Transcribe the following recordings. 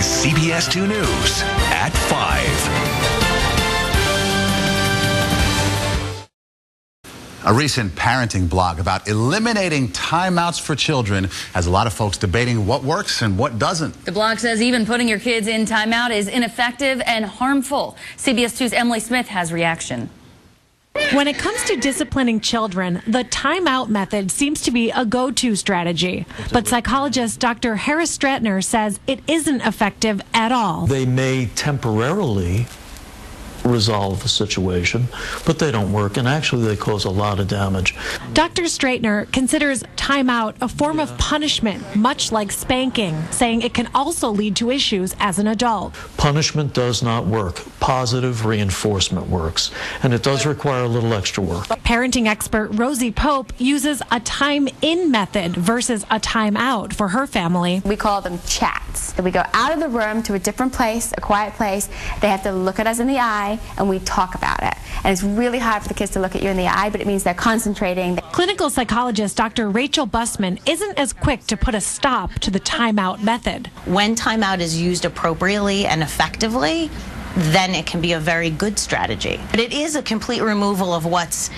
is CBS 2 News at 5. A recent parenting blog about eliminating timeouts for children has a lot of folks debating what works and what doesn't. The blog says even putting your kids in timeout is ineffective and harmful. CBS 2's Emily Smith has reaction. When it comes to disciplining children, the timeout method seems to be a go-to strategy. But psychologist Dr. Stratyner says it isn't effective at all. They may temporarily resolve the situation, but they don't work, and actually they cause a lot of damage. Dr. Stratyner considers timeout a form of punishment, much like spanking, saying it can also lead to issues as an adult. Punishment does not work. Positive reinforcement works, and it does require a little extra work. Parenting expert Rosie Pope uses a time-in method versus a time-out for her family. We call them chats. We go out of the room to a different place, a quiet place. They have to look at us in the eye, and we talk about it. And it's really hard for the kids to look at you in the eye, but it means they're concentrating. Clinical psychologist Dr. Rachel Bussman isn't as quick to put a stop to the timeout method. When timeout is used appropriately and effectively, then it can be a very good strategy. But it is a complete removal of what's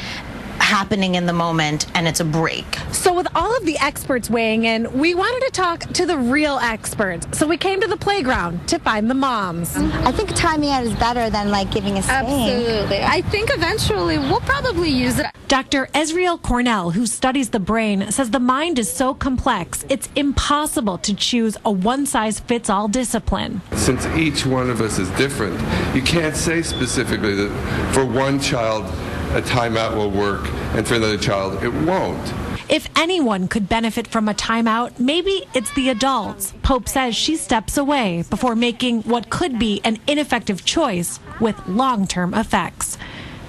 happening in the moment, and it's a break. So with all of the experts weighing in, we wanted to talk to the real experts. So we came to the playground to find the moms. I think timing out is better than like giving a spank. Absolutely. I think eventually we'll probably use it. Dr. Ezriel Cornell, who studies the brain, says the mind is so complex, it's impossible to choose a one-size-fits-all discipline. Since each one of us is different, you can't say specifically that for one child a timeout will work and for another child it won't. If anyone could benefit from a timeout, maybe it's the adults. Pope says she steps away before making what could be an ineffective choice with long-term effects.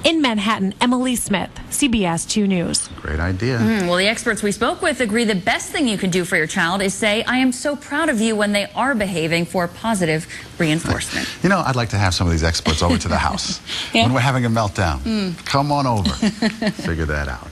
In Manhattan, Emily Smith, CBS 2 News. Great idea. Well, the experts we spoke with agree the best thing you can do for your child is say, "I am so proud of you," when they are behaving, for positive reinforcement. You know, I'd like to have some of these experts over to the house when we're having a meltdown. Come on over. Figure that out.